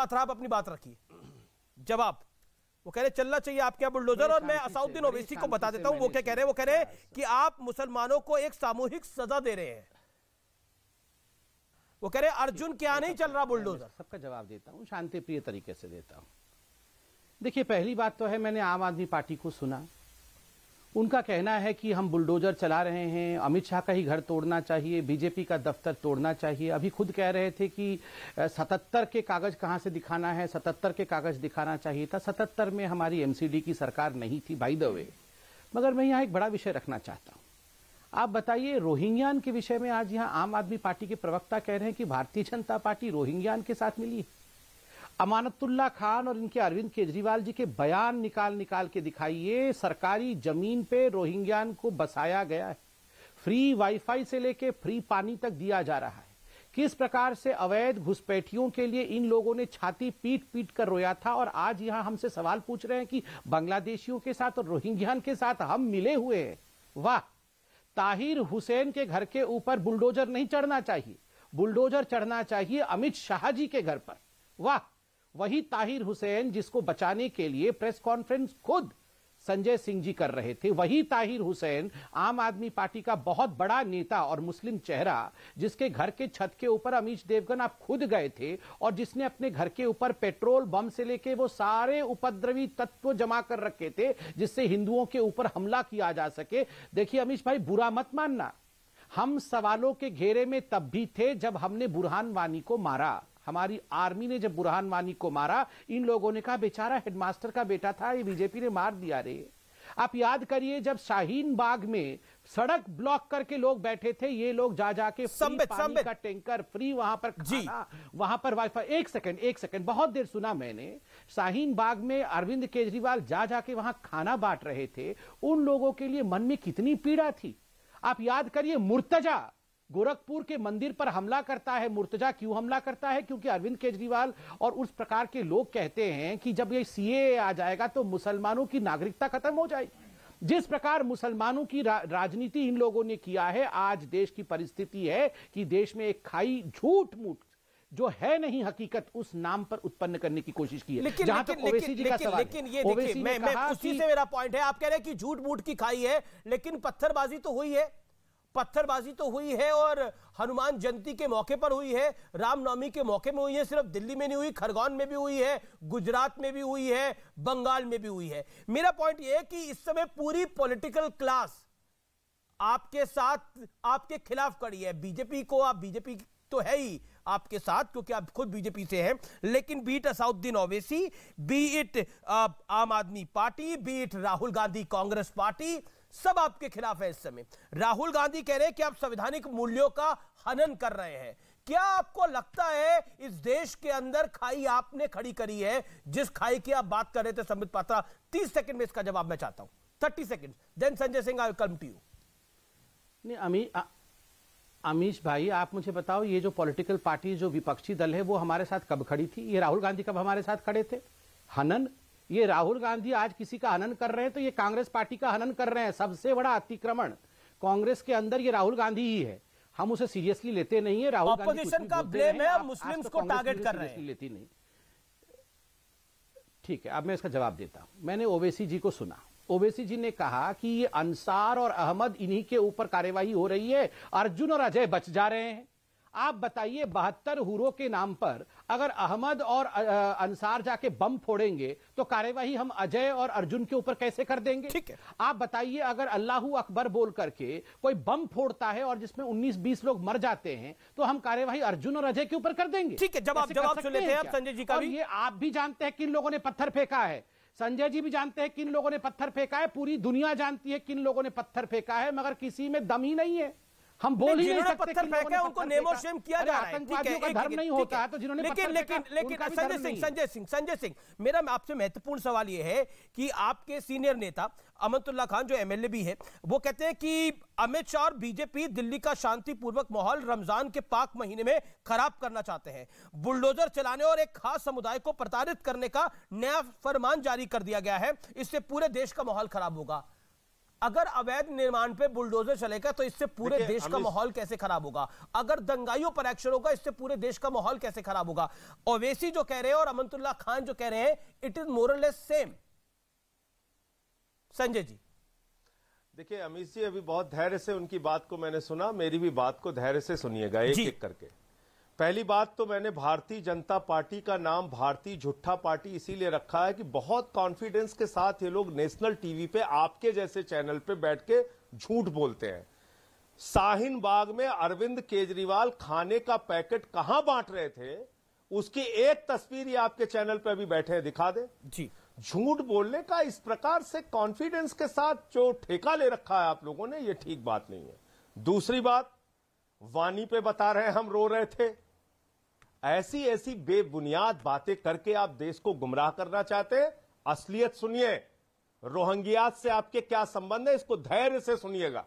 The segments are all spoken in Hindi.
पात्रा आप अपनी बात रखिए। जवाब, वो कह रहे चलना चाहिए आपके यहाँ बुलडोजर। और मैं असाउद्दीन ओवैसी को बता देता हूं वो क्या कह रहे हैं। वो कह रहे हैं कि आप मुसलमानों को एक सामूहिक सजा दे रहे हैं। वो कह रहे हैं अर्जुन क्या नहीं चल रहा बुलडोजर। सबका जवाब देता हूं, शांति प्रिय तरीके से देता हूं। देखिए, पहली बात तो है, मैंने आम आदमी पार्टी को सुना, उनका कहना है कि हम बुलडोजर चला रहे हैं, अमित शाह का ही घर तोड़ना चाहिए, बीजेपी का दफ्तर तोड़ना चाहिए। अभी खुद कह रहे थे कि 77 के कागज कहां से दिखाना है, 77 के कागज दिखाना चाहिए था। 77 में हमारी एमसीडी की सरकार नहीं थी, बाय द वे। मगर मैं यहां एक बड़ा विषय रखना चाहता हूं। आप बताइए, रोहिंग्यान के विषय में आज यहां आम आदमी पार्टी के प्रवक्ता कह रहे हैं कि भारतीय जनता पार्टी रोहिंग्यान के साथ मिली है। अमानतुल्लाह खान और इनके अरविंद केजरीवाल जी के बयान निकाल के दिखाइए। सरकारी जमीन पे रोहिंग्यान को बसाया गया है, फ्री वाईफाई से लेके फ्री पानी तक दिया जा रहा है। किस प्रकार से अवैध घुसपैठियों के लिए इन लोगों ने छाती पीट पीट कर रोया था, और आज यहां हमसे सवाल पूछ रहे हैं कि बांग्लादेशियों के साथ और रोहिंग्यान के साथ हम मिले हुए हैं। वाह! ताहिर हुसैन के घर के ऊपर बुलडोजर नहीं चढ़ना चाहिए, बुलडोजर चढ़ना चाहिए अमित शाह जी के घर पर। वाह! वही ताहिर हुसैन जिसको बचाने के लिए प्रेस कॉन्फ्रेंस खुद संजय सिंह जी कर रहे थे, वही ताहिर हुसैन आम आदमी पार्टी का बहुत बड़ा नेता और मुस्लिम चेहरा, जिसके घर के छत के ऊपर अमीश देवगन आप खुद गए थे और जिसने अपने घर के ऊपर पेट्रोल बम से लेके वो सारे उपद्रवी तत्व जमा कर रखे थे जिससे हिंदुओं के ऊपर हमला किया जा सके। देखिए अमीश भाई, बुरा मत मानना, हम सवालों के घेरे में तब भी थे जब हमने बुरहान वानी को मारा। हमारी आर्मी ने जब बुरहान वानी को मारा, इन लोगों ने कहा बेचारा हेडमास्टर का बेटा था, ये बीजेपी ने मार दिया रे। आप याद करिए, जब शाहीन बाग में सड़क ब्लॉक करके लोग बैठे थे, ये लोग जा जाके फ्री पानी का टैंकर, फ्री वहां पर खाना, वहां पर वाईफाई। एक सेकंड, बहुत देर सुना मैंने। शाहीन बाग में अरविंद केजरीवाल जा जाके वहां खाना बांट रहे थे। उन लोगों के लिए मन में कितनी पीड़ा थी। आप याद करिए, मुर्तजा गोरखपुर के मंदिर पर हमला करता है। मुर्तजा क्यों हमला करता है? क्योंकि अरविंद केजरीवाल और उस प्रकार के लोग कहते हैं कि जब ये सीएए आ जाएगा तो मुसलमानों की नागरिकता खत्म हो जाएगी। जिस प्रकार मुसलमानों की राजनीति इन लोगों ने किया है, आज देश की परिस्थिति है कि देश में एक खाई झूठ मूठ जो है नहीं हकीकत, उस नाम पर उत्पन्न करने की कोशिश की है। लेकिन ये देखिए, मैं उसी से मेरा पॉइंट है। आप कह रहे हैं कि झूठ मूठ की खाई है, लेकिन पत्थरबाजी तो हुई है, पत्थरबाजी तो हुई है, और हनुमान जयंती के मौके पर हुई है, रामनवमी के मौके में हुई है। सिर्फ दिल्ली में नहीं हुई, खरगोन में भी हुई है, गुजरात में भी हुई है, बंगाल में भी हुई है। मेरा पॉइंट यह है कि इस समय पूरी पॉलिटिकल क्लास आपके साथ, आपके खिलाफ खड़ी है। बीजेपी को, आप बीजेपी तो है ही आपके साथ क्योंकि आप खुद बीजेपी से हैं, लेकिन B it Asaduddin Owaisi, B it आम आदमी party, B it Rahul Gandhi Congress party, सब आपके खिलाफ है इस समय। राहुल गांधी कह रहे हैं कि आप संवैधानिक मूल्यों का हनन कर रहे हैं। क्या आपको लगता है इस देश के अंदर खाई आपने खड़ी करी है, जिस खाई की आप बात कर रहे थे संबित पात्रा? 30 सेकंड में इसका जवाब मैं चाहता हूं, 30 second, then Sanjay Singh, I will come to you. नहीं, अमीश भाई, आप मुझे बताओ, ये जो पॉलिटिकल पार्टी, जो विपक्षी दल है, वो हमारे साथ कब खड़ी थी? ये राहुल गांधी कब हमारे साथ खड़े थे? हनन, ये राहुल गांधी आज किसी का हनन कर रहे हैं तो ये कांग्रेस पार्टी का हनन कर रहे हैं। सबसे बड़ा अतिक्रमण कांग्रेस के अंदर ये राहुल गांधी ही है। हम उसे सीरियसली लेते नहीं है। राहुल गांधी ऑपोजिशन का ब्लेम है, मुस्लिम्स को टारगेट कर रहे हैं, लेती नहीं। ठीक है, अब मैं इसका जवाब देता हूं। मैंने ओवैसी जी को सुना, ओवैसी जी ने कहा कि ये अंसार और अहमद, इन्हीं के ऊपर कार्यवाही हो रही है, अर्जुन और अजय बच जा रहे हैं। आप बताइए, 72 हुरों के नाम पर अगर अहमद और अंसार जाके बम फोड़ेंगे तो कार्यवाही हम अजय और अर्जुन के ऊपर कैसे कर देंगे? ठीक है। आप बताइए, अगर अल्लाहू अकबर बोल करके कोई बम फोड़ता है और जिसमें 19-20 लोग मर जाते हैं तो हम कार्यवाही अर्जुन और अजय के ऊपर कर देंगे? ठीक है, जवाब सुन लेते हैं आप संजय जी का भी। ये आप भी जानते हैं किन लोगों ने पत्थर फेंका है, संजय जी भी जानते हैं किन लोगों ने पत्थर फेंका है, पूरी दुनिया जानती है किन लोगों ने पत्थर फेंका है, मगर किसी में दम ही नहीं है। हम बोल ही नहीं सकते पत्थर फेंका है उनको नेमो शेम किया जा रहा है। आतंकवादियों का धर्म नहीं होता है, तो जिन्होंने लेकिन संजय सिंह, मेरा आपसे महत्वपूर्ण सवाल यह है कि आपके सीनियर नेता अमनतुल्लाह खान, जो एमएलए भी है, वो कहते हैं कि अमित शाह और बीजेपी दिल्ली का शांतिपूर्वक माहौल रमजान के पाक महीने में खराब करना चाहते हैं। बुलडोजर चलाने और एक खास समुदाय को प्रताड़ित करने का नया फरमान जारी कर दिया गया है, इससे पूरे देश का माहौल खराब होगा। अगर अवैध निर्माण पे बुलडोजर चलेगा तो इससे पूरे देश का माहौल कैसे खराब होगा? अगर दंगाइयों पर एक्शन होगा इससे पूरे देश का माहौल कैसे खराब होगा? ओवैसी जो कह रहे हैं और अमनतुल्लाह खान जो कह रहे हैं, इट इज मोर और लेस सेम। संजय जी देखिए, अमित जी अभी बहुत धैर्य से उनकी बात को मैंने सुना, मेरी भी बात को धैर्य से सुनिएगा एक एक करके। पहली बात तो मैंने भारतीय जनता पार्टी का नाम भारतीय झूठा पार्टी इसीलिए रखा है कि बहुत कॉन्फिडेंस के साथ ये लोग नेशनल टीवी पे आपके जैसे चैनल पे बैठ के झूठ बोलते हैं। शाहीन बाग में अरविंद केजरीवाल खाने का पैकेट कहां बांट रहे थे उसकी एक तस्वीर ये आपके चैनल पे अभी बैठे हैं, दिखा दे जी। झूठ बोलने का इस प्रकार से कॉन्फिडेंस के साथ जो ठेका ले रखा है आप लोगों ने, ये ठीक बात नहीं है। दूसरी बात, वानी पे बता रहे हैं हम रो रहे थे। ऐसी ऐसी बेबुनियाद बातें करके आप देश को गुमराह करना चाहते हैं। असलियत सुनिए, रोहिंग्यास से आपके क्या संबंध है इसको धैर्य से सुनिएगा।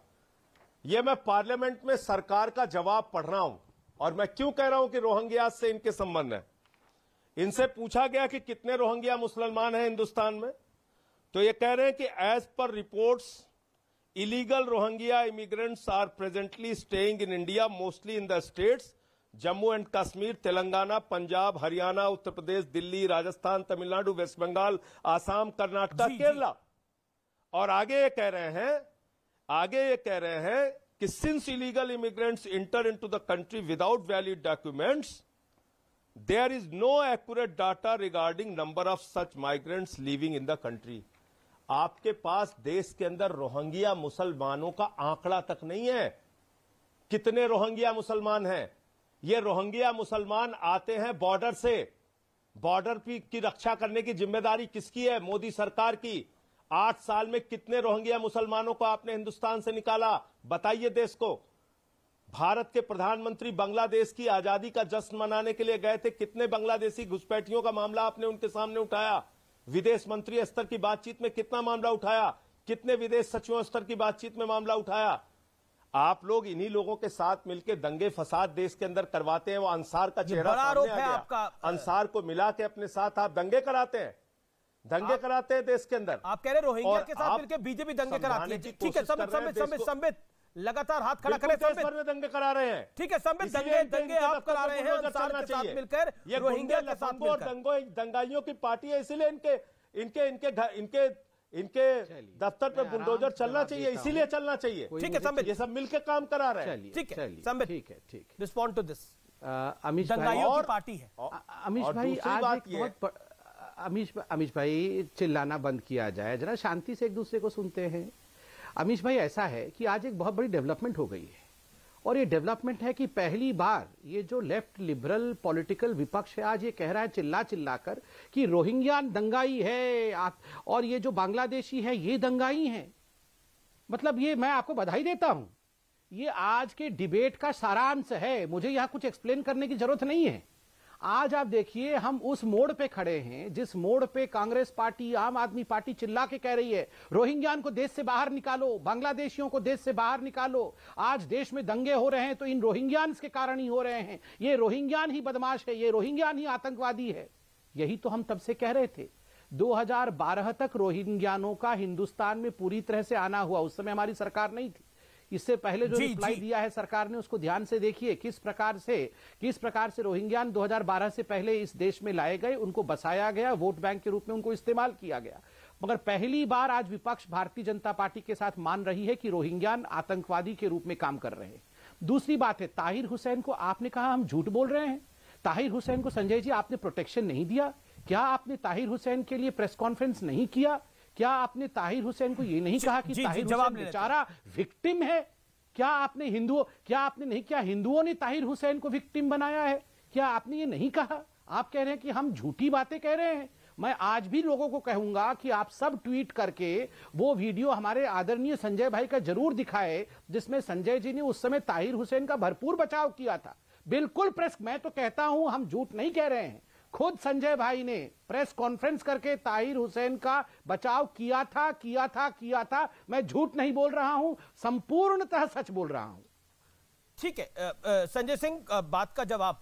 यह मैं पार्लियामेंट में सरकार का जवाब पढ़ रहा हूं और मैं क्यों कह रहा हूं कि रोहिंग्यास से इनके संबंध है। इनसे पूछा गया कि कितने रोहिंग्या मुसलमान हैं हिंदुस्तान में, तो ये कह रहे हैं कि as per reports illegal Rohingya immigrants are presently staying in India mostly in the states Jammu and Kashmir, Telangana, Punjab, Haryana, Uttar Pradesh, Delhi, Rajasthan, Tamil Nadu, West Bengal, Assam, Karnataka, Kerala. और आगे ये कह रहे हैं कि since illegal immigrants enter into the country without valid documents there is no accurate data regarding number of such migrants living in the country। आपके पास देश के अंदर रोहिंग्या मुसलमानों का आंकड़ा तक नहीं है। कितने रोहिंग्या मुसलमान हैं? ये रोहिंग्या मुसलमान आते हैं बॉर्डर से। बॉर्डर की रक्षा करने की जिम्मेदारी किसकी है? मोदी सरकार की। 8 साल में कितने रोहिंग्या मुसलमानों को आपने हिंदुस्तान से निकाला? बताइए देश को। भारत के प्रधानमंत्री बांग्लादेश की आजादी का जश्न मनाने के लिए गए थे, कितने बांग्लादेशी घुसपैठियों का मामला आपने उनके सामने उठाया? विदेश मंत्री स्तर की बातचीत में कितना मामला उठाया? कितने विदेश सचिवों स्तर की बातचीत में मामला उठाया? आप लोग इन्हीं लोगों के साथ मिलकर दंगे फसाद देश के अंदर करवाते हैं। वो अंसार का चेहरा सामने आ गया। अंसार को मिला के अपने साथ आप दंगे कराते हैं, कराते हैं देश के अंदर। आप कह रहे रोहिंग्या के साथ मिलकर बीजेपी दंगे कराती है। ठीक है, संबित लगातार हाथ खड़ा करें। में दंगे करा रहे हैं। ठीक है संबित, दंगे आप करा रहे हैं अंसार के साथ मिलकर, ये रोहिंग्या के साथ मिलकर। दंगाइयों की पार्टी है, इसीलिए इनके दफ्तर पे बुलडोजर चलना चाहिए, इसीलिए चलना चाहिए। ठीक है संबित, ये सब मिलकर काम करा रहे हैं। ठीक है संबित, ठीक रिस्पॉन्ड टू दिस। अमीश दंगाइयों की पार्टी है। अमीश भाई, अमीश भाई चिल्लाना बंद किया जाए, जरा शांति से एक दूसरे को सुनते हैं। अमीश भाई, ऐसा है कि आज एक बहुत बड़ी डेवलपमेंट हो गई है और ये डेवलपमेंट है कि पहली बार ये जो लेफ्ट लिबरल पॉलिटिकल विपक्ष है आज ये कह रहा है चिल्ला कर कि रोहिंग्या दंगाई है और ये जो बांग्लादेशी है ये दंगाई है। मतलब ये मैं आपको बधाई देता हूं, ये आज के डिबेट का सारांश है। मुझे यहां कुछ एक्सप्लेन करने की जरूरत नहीं है। आज आप देखिए, हम उस मोड़ पे खड़े हैं जिस मोड़ पे कांग्रेस पार्टी, आम आदमी पार्टी चिल्ला के कह रही है रोहिंग्यान को देश से बाहर निकालो, बांग्लादेशियों को देश से बाहर निकालो। आज देश में दंगे हो रहे हैं तो इन रोहिंग्यान्स के कारण ही हो रहे हैं। ये रोहिंग्यान ही बदमाश है, ये रोहिंग्यान ही आतंकवादी है। यही तो हम तब से कह रहे थे। 2012 तक रोहिंग्यानों का हिंदुस्तान में पूरी तरह से आना हुआ, उस समय हमारी सरकार नहीं थी। इससे पहले जो रिप्लाई दिया है सरकार ने उसको ध्यान से देखिए, किस प्रकार से रोहिंग्यान 2012 से पहले इस देश में लाए गए, उनको बसाया गया, वोट बैंक के रूप में उनको इस्तेमाल किया गया। मगर पहली बार आज विपक्ष भारतीय जनता पार्टी के साथ मान रही है कि रोहिंग्यान आतंकवादी के रूप में काम कर रहे हैं। दूसरी बात है, ताहिर हुसैन को आपने कहा हम झूठ बोल रहे हैं। ताहिर हुसैन को संजय जी आपने प्रोटेक्शन नहीं दिया। क्या आपने ताहिर हुसैन के लिए प्रेस कॉन्फ्रेंस नहीं किया? क्या आपने ताहिर हुसैन को ये नहीं कहा कि ताहिर हुसैन बेचारा विक्टिम है? क्या आपने हिंदुओं ने ताहिर हुसैन को विक्टिम बनाया है? क्या आपने ये नहीं कहा? आप कह रहे हैं कि हम झूठी बातें कह रहे हैं। मैं आज भी लोगों को कहूंगा कि आप सब ट्वीट करके वो वीडियो हमारे आदरणीय संजय भाई का जरूर दिखाए जिसमें संजय जी ने उस समय ताहिर हुसैन का भरपूर बचाव किया था। बिल्कुल प्रेस, मैं तो कहता हूं हम झूठ नहीं कह रहे हैं। खुद संजय भाई ने प्रेस कॉन्फ्रेंस करके ताहिर हुसैन का बचाव किया था। मैं झूठ नहीं बोल रहा हूं, संपूर्णतः सच बोल रहा हूं। ठीक है संजय सिंह, बात का जवाब।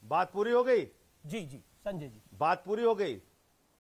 बात पूरी हो गई? जी संजय जी, बात पूरी हो गई।